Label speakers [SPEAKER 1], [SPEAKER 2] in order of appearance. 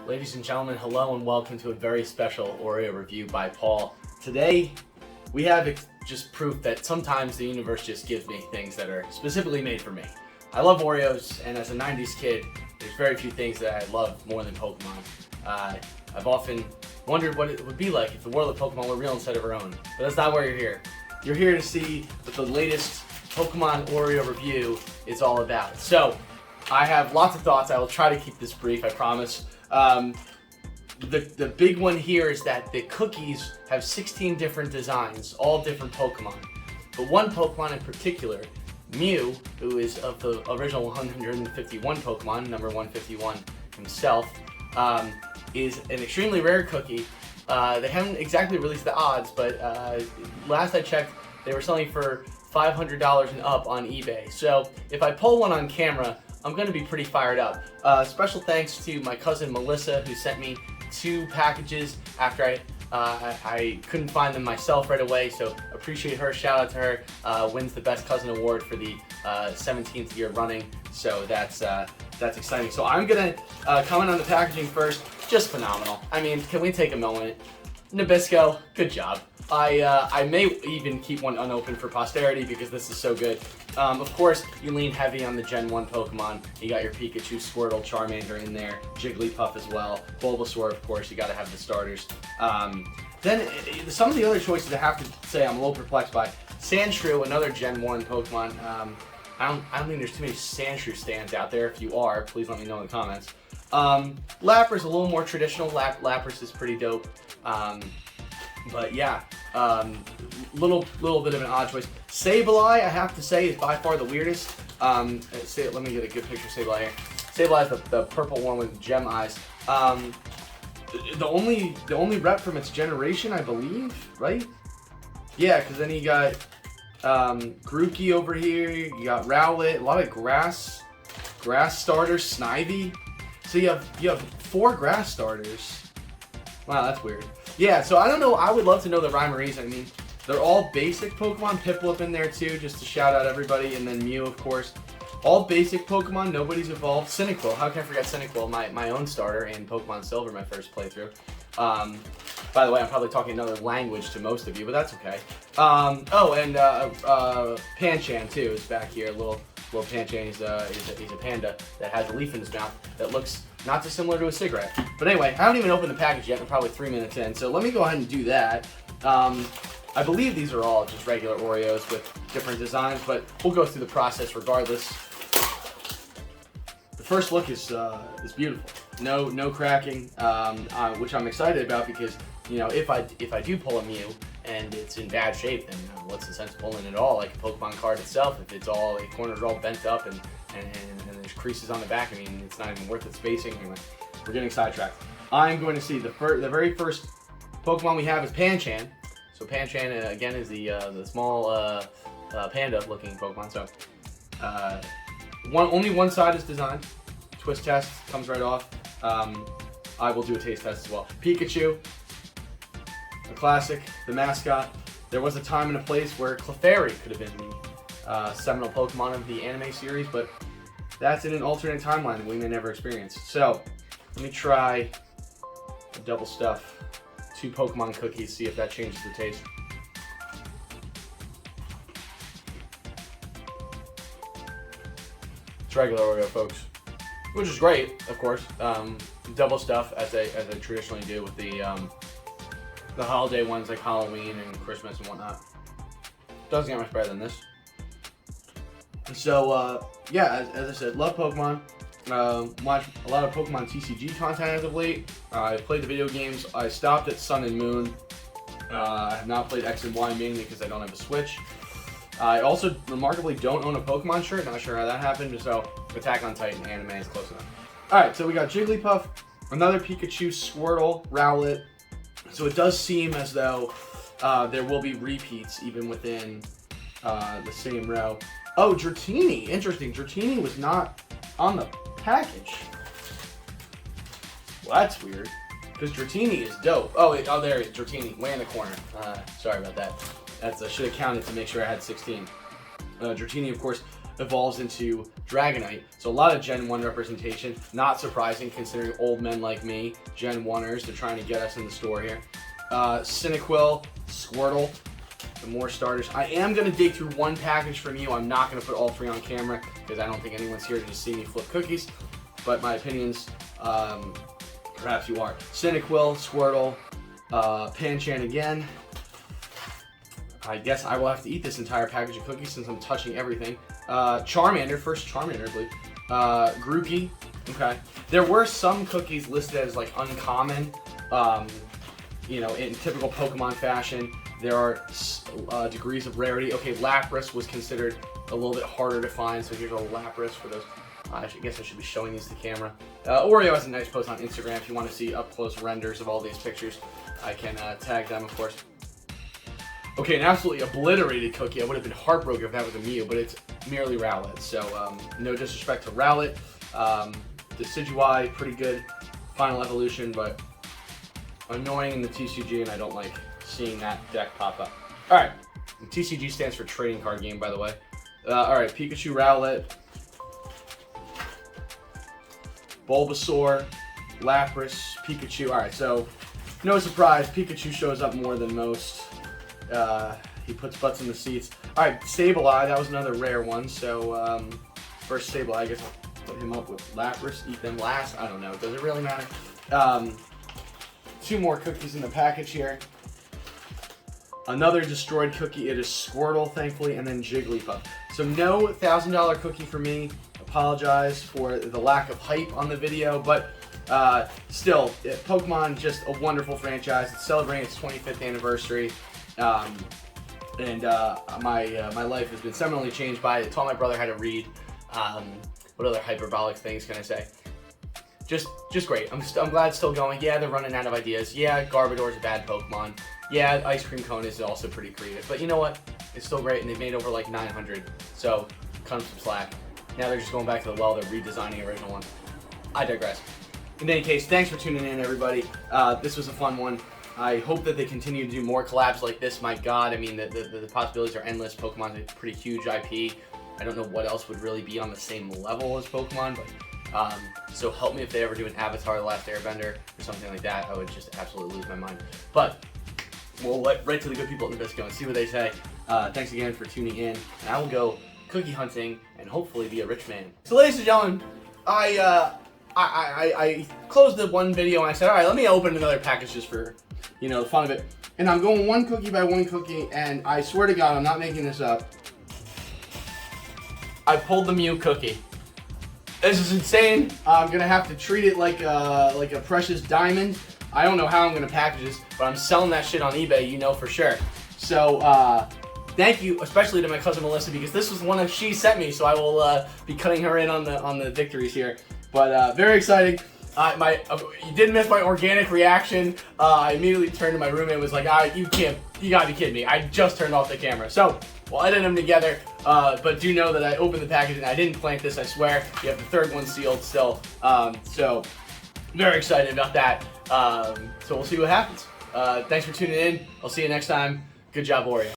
[SPEAKER 1] Ladies and gentlemen, hello and welcome to a very special Oreo review by Paul. Today, we have just proof that sometimes the universe just gives me things that are specifically made for me. I love Oreos, and as a 90s kid, there's very few things that I love more than Pokemon. I've often wondered what it would be like if the world of Pokemon were real instead of our own. But that's not why you're here. You're here to see what the latest Pokemon Oreo review is all about. So, I have lots of thoughts. I will try to keep this brief, I promise. The big one here is that the cookies have 16 different designs, all different Pokemon. But one Pokemon in particular, Mew, who is of the original 151 Pokemon, number 151 himself, is an extremely rare cookie. They haven't exactly released the odds, but last I checked, they were selling for $500 and up on eBay. So if I pull one on camera, I'm going to be pretty fired up. Special thanks to my cousin Melissa, who sent me 2 packages after I couldn't find them myself right away, so appreciate her. Shout out to her. Wins the Best Cousin Award for the 17th year running, so that's exciting. So I'm going to comment on the packaging first. Just phenomenal. I mean, can we take a moment? Nabisco, good job. I may even keep one unopened for posterity because this is so good. Of course, you lean heavy on the Gen 1 Pokemon. You got your Pikachu, Squirtle, Charmander in there, Jigglypuff as well, Bulbasaur, of course. You got to have the starters. Then some of the other choices I have to say I'm a little perplexed by. Sandshrew, another Gen 1 Pokemon. I don't think there's too many Sandshrew stands out there. If you are, please let me know in the comments. Lapras, a little more traditional. Lapras is pretty dope. But yeah, little bit of an odd choice. Sableye, I have to say, is by far the weirdest. Let me get a good picture of Sableye here. Sableye is the purple one with gem eyes. The only rep from its generation, I believe, right? Yeah, because then you got Grookey over here. You got Rowlet, a lot of grass starters, Snivy. So you have 4 grass starters. Wow, that's weird. Yeah, so I don't know. I would love to know the rhyme or reason. I mean, they're all basic Pokemon. Piplup in there too, just to shout out everybody, and then Mew, of course. All basic Pokemon. Nobody's evolved. Cynical. How can I forget Cynical? My own starter in Pokemon Silver, my first playthrough. By the way, I'm probably talking another language to most of you, but that's okay. Oh, and Pancham too is back here. Little Pancham. He's a panda that has a leaf in his mouth that looks not dissimilar to a cigarette. But anyway, I haven't even opened the package yet. I'm probably 3 minutes in, so let me go ahead and do that. I believe these are all just regular Oreos with different designs, but we'll go through the process regardless. The first look is beautiful. No cracking, which I'm excited about because, you know, if I do pull a Mew and it's in bad shape, then what's the sense of pulling it all? Like a Pokemon card itself, if it's all, the corners are all bent up and there's creases on the back, I mean, it's not even worth it spacing. Anyway, we're getting sidetracked. I'm going to see the very first Pokemon we have is Pancham. So Pancham, again, is the small panda-looking Pokemon. So only one side is designed. Twist test comes right off. I will do a taste test as well. Pikachu, a classic, the mascot. There was a time and a place where Clefairy could have been the seminal Pokemon of the anime series, but that's in an alternate timeline that we may never experience. So let me try a double stuff 2 Pokemon cookies, see if that changes the taste. It's regular Oreo, folks, which is great, of course. Double stuff as I traditionally do with the holiday ones like Halloween and Christmas and whatnot. Doesn't get much better than this. So yeah, as I said, love Pokemon. Watch a lot of Pokemon TCG content as of late. I played the video games. I stopped at Sun and Moon. I have not played X and Y mainly because I don't have a Switch. I also remarkably don't own a Pokemon shirt. Not sure how that happened. So Attack on Titan anime is close enough. All right, so we got Jigglypuff, another Pikachu, Squirtle, Rowlet. So it does seem as though there will be repeats even within the same row. Oh, Dratini. Interesting. Dratini was not on the package. Well, that's weird. Because Dratini is dope. Oh, there it is. Dratini. Way in the corner. Sorry about that. I should have counted to make sure I had 16. Dratini, of course. evolves into Dragonite. So a lot of Gen 1 representation. Not surprising considering old men like me, Gen 1ers, they're trying to get us in the store here. Cyndaquil, Squirtle, the more starters. I am going to dig through one package from you. I'm not going to put all 3 on camera because I don't think anyone's here to just see me flip cookies. But my opinions, perhaps you are. Cyndaquil, Squirtle, Pancham again. I guess I will have to eat this entire package of cookies since I'm touching everything. Charmander, first Charmander, I believe. Grookey, okay. There were some cookies listed as like uncommon, you know, in typical Pokemon fashion. There are degrees of rarity. Okay, Lapras was considered a little bit harder to find, so here's a Lapras for those. I guess I should be showing these to camera. Oreo has a nice post on Instagram if you want to see up-close renders of all these pictures. I can tag them, of course. Okay, an absolutely obliterated cookie. I would have been heartbroken if that was a Mew, but it's merely Rowlet. So, no disrespect to Rowlet. Decidueye, pretty good. Final evolution, but annoying in the TCG, and I don't like seeing that deck pop up. Alright, TCG stands for trading card game, by the way. Alright, Pikachu, Rowlet, Bulbasaur, Lapras, Pikachu. Alright, so no surprise, Pikachu shows up more than most. He puts butts in the seats. Alright, Sableye, that was another rare one. So, first Sableye, I guess I'll put him up with Lapras, eat them last. I don't know, does it really matter? 2 more cookies in the package here. Another destroyed cookie, it is Squirtle, thankfully, and then Jigglypuff. So no $1,000 cookie for me. Apologize for the lack of hype on the video, but still, Pokemon, just a wonderful franchise. It's celebrating its 25th anniversary. My life has been seminally changed by it. I taught my brother how to read. What other hyperbolic things can I say? Just great. I'm glad it's still going. Yeah, they're running out of ideas. Yeah, Garbodor's a bad Pokemon. Yeah, Ice Cream Cone is also pretty creative. But you know what? It's still great, and they've made over like 900. So, cut them some slack. Now they're just going back to the well. They're redesigning the original one. I digress. In any case, thanks for tuning in, everybody. This was a fun one. I hope that they continue to do more collabs like this. My God, I mean, the possibilities are endless. Pokemon's a pretty huge IP. I don't know what else would really be on the same level as Pokemon, but so help me if they ever do an Avatar: The Last Airbender or something like that. I would just absolutely lose my mind. But we'll let right to the good people at Nabisco and see what they say. Thanks again for tuning in, and I will go cookie hunting and hopefully be a rich man. So, ladies and gentlemen, I closed the one video and I said, all right, let me open another package just for, you know, the fun of it. And I'm going one cookie by one cookie, and I swear to God, I'm not making this up. I pulled the Mew cookie. This is insane. I'm gonna have to treat it like a precious diamond. I don't know how I'm gonna package this, but I'm selling that shit on eBay, you know for sure. So thank you, especially to my cousin Melissa, because this was one that she sent me. So I will be cutting her in on the victories here. But very exciting. You didn't miss my organic reaction. I immediately turned to my roommate and was like, you gotta be kidding me. I just turned off the camera. So we'll edit them together, but do know that I opened the package and I didn't plant this, I swear. You have the third one sealed still. So very excited about that. So we'll see what happens. Thanks for tuning in. I'll see you next time. Good job, Oreo.